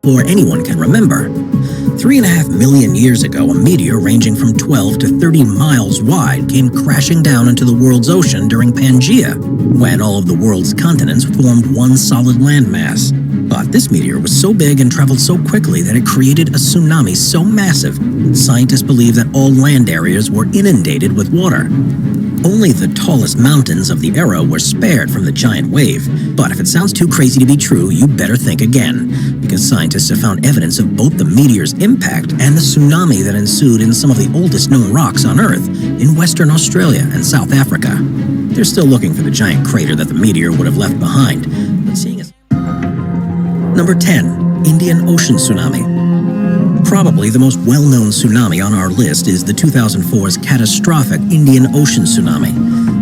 before anyone can remember. 3.5 million years ago, a meteor ranging from 12 to 30 miles wide came crashing down into the world's ocean during Pangea, when all of the world's continents formed one solid landmass. But this meteor was so big and traveled so quickly that it created a tsunami so massive that scientists believe that all land areas were inundated with water. Only the tallest mountains of the era were spared from the giant wave. But if it sounds too crazy to be true, you better think again, because scientists have found evidence of both the meteor's impact and the tsunami that ensued in some of the oldest known rocks on Earth in Western Australia and South Africa. They're still looking for the giant crater that the meteor would have left behind, but seeing as... Number 10. Indian Ocean Tsunami. Probably the most well-known tsunami on our list is the 2004's catastrophic Indian Ocean tsunami.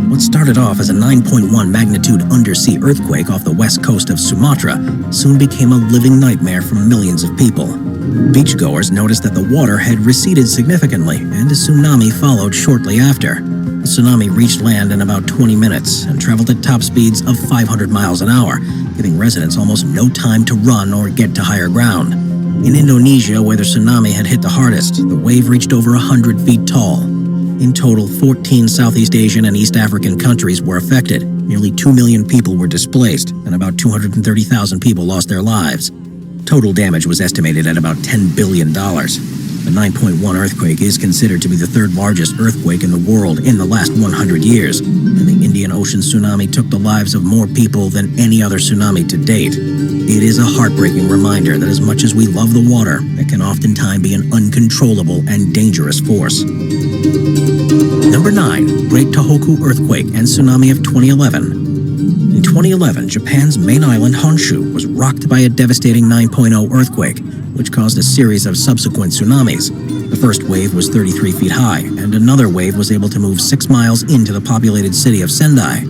What started off as a 9.1 magnitude undersea earthquake off the west coast of Sumatra soon became a living nightmare for millions of people. Beachgoers noticed that the water had receded significantly, and a tsunami followed shortly after. The tsunami reached land in about 20 minutes and traveled at top speeds of 500 miles an hour, giving residents almost no time to run or get to higher ground. In Indonesia, where the tsunami had hit the hardest, the wave reached over 100 feet tall. In total, 14 Southeast Asian and East African countries were affected. Nearly 2 million people were displaced, and about 230,000 people lost their lives. Total damage was estimated at about $10 billion. The 9.1 earthquake is considered to be the third largest earthquake in the world in the last 100 years, and the Indian Ocean tsunami took the lives of more people than any other tsunami to date. It is a heartbreaking reminder that as much as we love the water, it can oftentimes be an uncontrollable and dangerous force. Number 9. Great Tohoku Earthquake and Tsunami of 2011. In 2011, Japan's main island Honshu was rocked by a devastating 9.0 earthquake, which caused a series of subsequent tsunamis. The first wave was 33 feet high, and another wave was able to move 6 miles into the populated city of Sendai.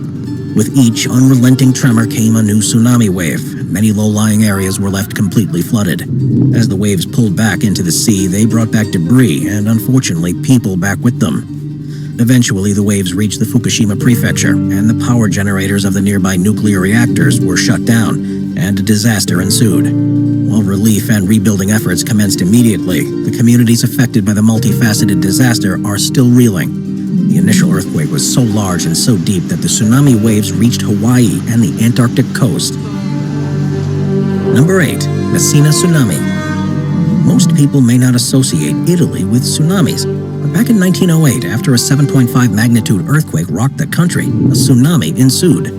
With each unrelenting tremor came a new tsunami wave, and many low-lying areas were left completely flooded. As the waves pulled back into the sea, they brought back debris and, unfortunately, people back with them. Eventually, the waves reached the Fukushima prefecture, and the power generators of the nearby nuclear reactors were shut down, and a disaster ensued. While relief and rebuilding efforts commenced immediately, the communities affected by the multifaceted disaster are still reeling. The initial earthquake was so large and so deep that the tsunami waves reached Hawaii and the Antarctic coast. Number 8. Messina Tsunami. Most people may not associate Italy with tsunamis, but back in 1908, after a 7.5 magnitude earthquake rocked the country, a tsunami ensued.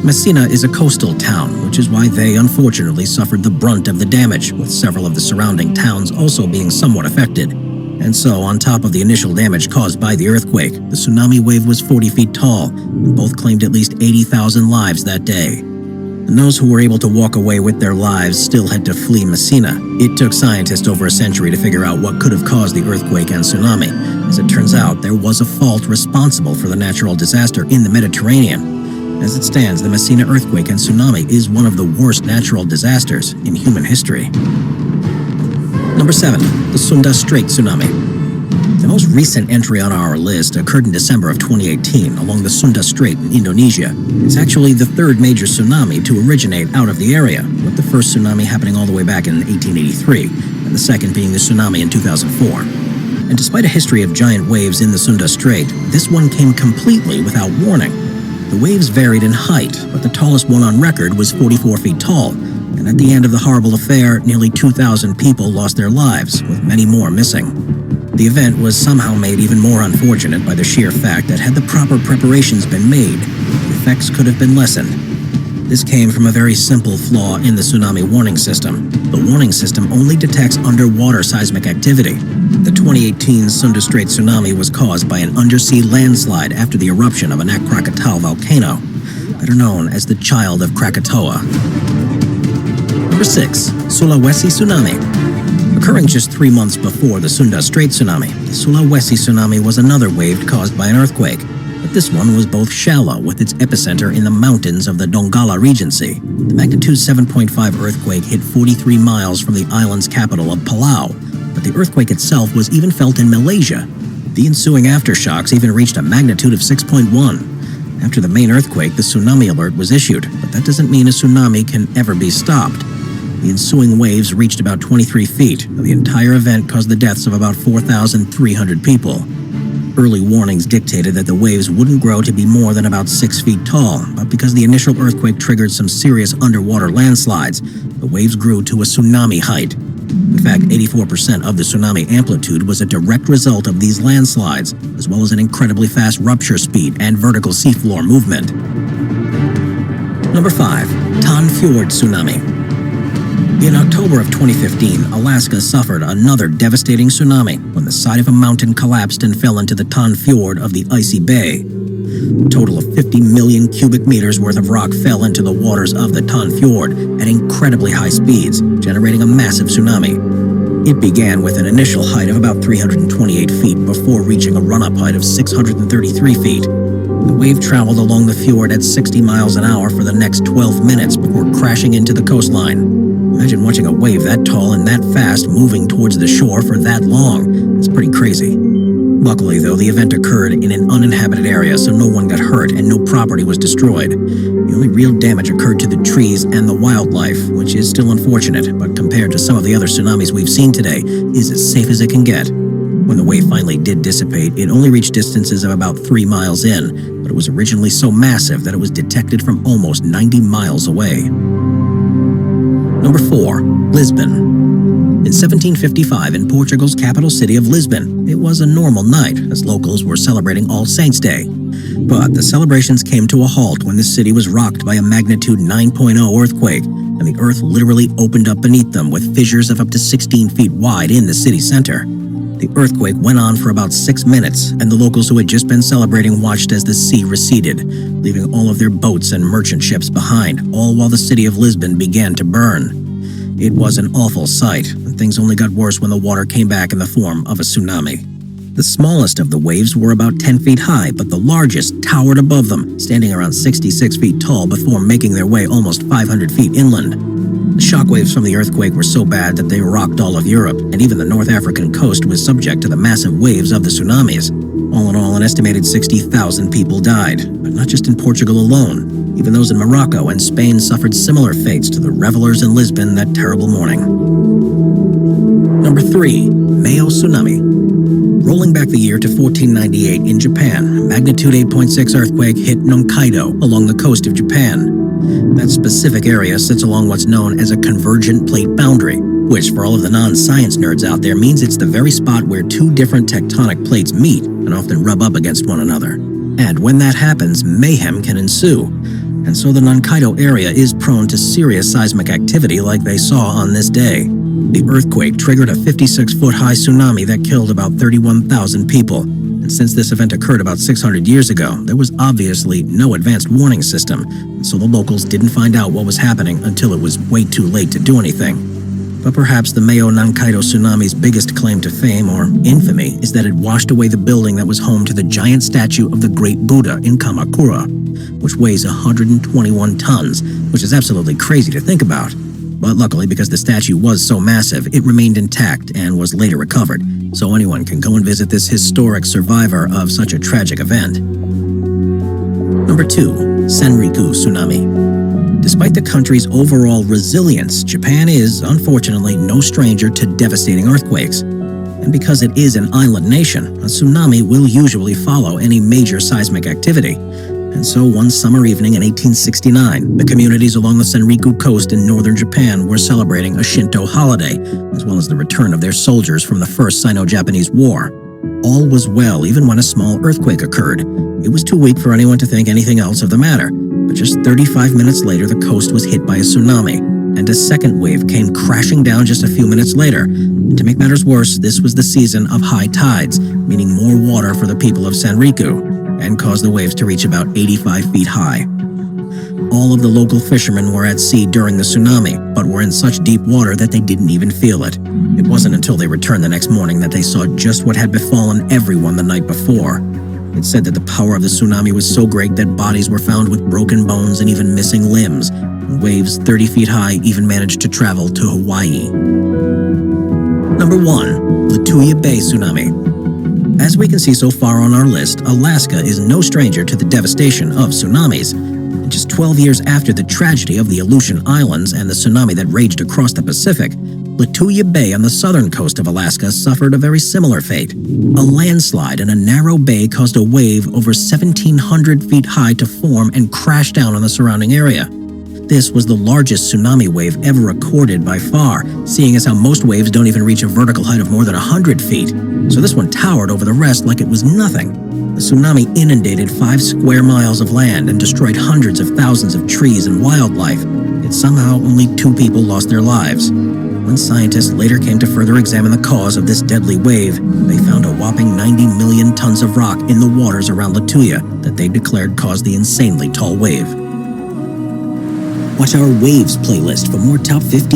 Messina is a coastal town, which is why they unfortunately suffered the brunt of the damage, with several of the surrounding towns also being somewhat affected. And so, on top of the initial damage caused by the earthquake, the tsunami wave was 40 feet tall, and both claimed at least 80,000 lives that day. And those who were able to walk away with their lives still had to flee Messina. It took scientists over a century to figure out what could have caused the earthquake and tsunami. As it turns out, there was a fault responsible for the natural disaster in the Mediterranean. As it stands, the Messina earthquake and tsunami is one of the worst natural disasters in human history. Number 7. The Sunda Strait Tsunami. The most recent entry on our list occurred in December of 2018 along the Sunda Strait in Indonesia. It's actually the third major tsunami to originate out of the area, with the first tsunami happening all the way back in 1883, and the second being the tsunami in 2004. And despite a history of giant waves in the Sunda Strait, this one came completely without warning. The waves varied in height, but the tallest one on record was 44 feet tall, and at the end of the horrible affair, nearly 2,000 people lost their lives, with many more missing. The event was somehow made even more unfortunate by the sheer fact that had the proper preparations been made, the effects could have been lessened. This came from a very simple flaw in the tsunami warning system. The warning system only detects underwater seismic activity. The 2018 Sunda Strait tsunami was caused by an undersea landslide after the eruption of an Krakatau volcano, better known as the Child of Krakatoa. Number 6. Sulawesi Tsunami. Occurring just 3 months before the Sunda Strait tsunami, the Sulawesi tsunami was another wave caused by an earthquake, but this one was both shallow with its epicenter in the mountains of the Donggala Regency. The magnitude 7.5 earthquake hit 43 miles from the island's capital of Palau, but the earthquake itself was even felt in Malaysia. The ensuing aftershocks even reached a magnitude of 6.1. After the main earthquake, the tsunami alert was issued, but that doesn't mean a tsunami can ever be stopped. The ensuing waves reached about 23 feet, and the entire event caused the deaths of about 4,300 people. Early warnings dictated that the waves wouldn't grow to be more than about 6 feet tall, but because the initial earthquake triggered some serious underwater landslides, the waves grew to a tsunami height. In fact, 84% of the tsunami amplitude was a direct result of these landslides, as well as an incredibly fast rupture speed and vertical seafloor movement. Number 5. Tan Fjord Tsunami. In October of 2015, Alaska suffered another devastating tsunami when the side of a mountain collapsed and fell into the Tan Fjord of the icy bay. A total of 50 million cubic meters worth of rock fell into the waters of the Tan Fjord at incredibly high speeds, generating a massive tsunami. It began with an initial height of about 328 feet before reaching a run-up height of 633 feet. The wave traveled along the fjord at 60 miles an hour for the next 12 minutes before crashing into the coastline. Imagine watching a wave that tall and that fast moving towards the shore for that long. It's pretty crazy. Luckily, though, the event occurred in an uninhabited area, so no one got hurt and no property was destroyed. The only real damage occurred to the trees and the wildlife, which is still unfortunate, but compared to some of the other tsunamis we've seen today, is as safe as it can get. When the wave finally did dissipate, it only reached distances of about 3 miles in, but it was originally so massive that it was detected from almost 90 miles away. Number 4. Lisbon. In 1755, in Portugal's capital city of Lisbon, it was a normal night, as locals were celebrating All Saints' Day. But the celebrations came to a halt when the city was rocked by a magnitude 9.0 earthquake, and the earth literally opened up beneath them with fissures of up to 16 feet wide in the city center. The earthquake went on for about 6 minutes, and the locals who had just been celebrating watched as the sea receded, leaving all of their boats and merchant ships behind, all while the city of Lisbon began to burn. It was an awful sight, and things only got worse when the water came back in the form of a tsunami. The smallest of the waves were about 10 feet high, but the largest towered above them, standing around 66 feet tall before making their way almost 500 feet inland. The shockwaves from the earthquake were so bad that they rocked all of Europe, and even the North African coast was subject to the massive waves of the tsunamis. All in all, an estimated 60,000 people died, but not just in Portugal alone. Even those in Morocco and Spain suffered similar fates to the revelers in Lisbon that terrible morning. Number 3. Mayo Tsunami. Rolling back the year to 1498 in Japan, a magnitude 8.6 earthquake hit Hokkaido along the coast of Japan. That specific area sits along what's known as a convergent plate boundary, which for all of the non-science nerds out there means it's the very spot where two different tectonic plates meet and often rub up against one another. And when that happens, mayhem can ensue. And so the Hokkaido area is prone to serious seismic activity like they saw on this day. The earthquake triggered a 56-foot-high tsunami that killed about 31,000 people. And since this event occurred about 600 years ago, there was obviously no advanced warning system, and so the locals didn't find out what was happening until it was way too late to do anything. But perhaps the Mayo Hokkaido tsunami's biggest claim to fame, or infamy, is that it washed away the building that was home to the giant statue of the Great Buddha in Kamakura, which weighs 121 tons, which is absolutely crazy to think about. But luckily, because the statue was so massive, it remained intact and was later recovered, so anyone can go and visit this historic survivor of such a tragic event. Number 2. Senriku Tsunami. Despite the country's overall resilience, Japan is, unfortunately, no stranger to devastating earthquakes. And because it is an island nation, a tsunami will usually follow any major seismic activity. And so one summer evening in 1869, the communities along the Senriku coast in northern Japan were celebrating a Shinto holiday, as well as the return of their soldiers from the First Sino-Japanese War. All was well even when a small earthquake occurred. It was too weak for anyone to think anything else of the matter. But just 35 minutes later, the coast was hit by a tsunami, and a second wave came crashing down just a few minutes later. And to make matters worse, this was the season of high tides, meaning more water for the people of Senriku, and caused the waves to reach about 85 feet high. All of the local fishermen were at sea during the tsunami, but were in such deep water that they didn't even feel it. It wasn't until they returned the next morning that they saw just what had befallen everyone the night before. It said that the power of the tsunami was so great that bodies were found with broken bones and even missing limbs. And waves 30 feet high even managed to travel to Hawaii. Number 1. Lituya Bay Tsunami. As we can see so far on our list, Alaska is no stranger to the devastation of tsunamis. In just 12 years after the tragedy of the Aleutian Islands and the tsunami that raged across the Pacific, Lituya Bay on the southern coast of Alaska suffered a very similar fate. A landslide in a narrow bay caused a wave over 1,700 feet high to form and crash down on the surrounding area. This was the largest tsunami wave ever recorded by far, seeing as how most waves don't even reach a vertical height of more than 100 feet. So this one towered over the rest like it was nothing. The tsunami inundated 5 square miles of land and destroyed hundreds of thousands of trees and wildlife. Yet somehow only 2 people lost their lives. When scientists later came to further examine the cause of this deadly wave, they found a whopping 90 million tons of rock in the waters around Lituya that they declared caused the insanely tall wave. Watch our Waves playlist for more top 50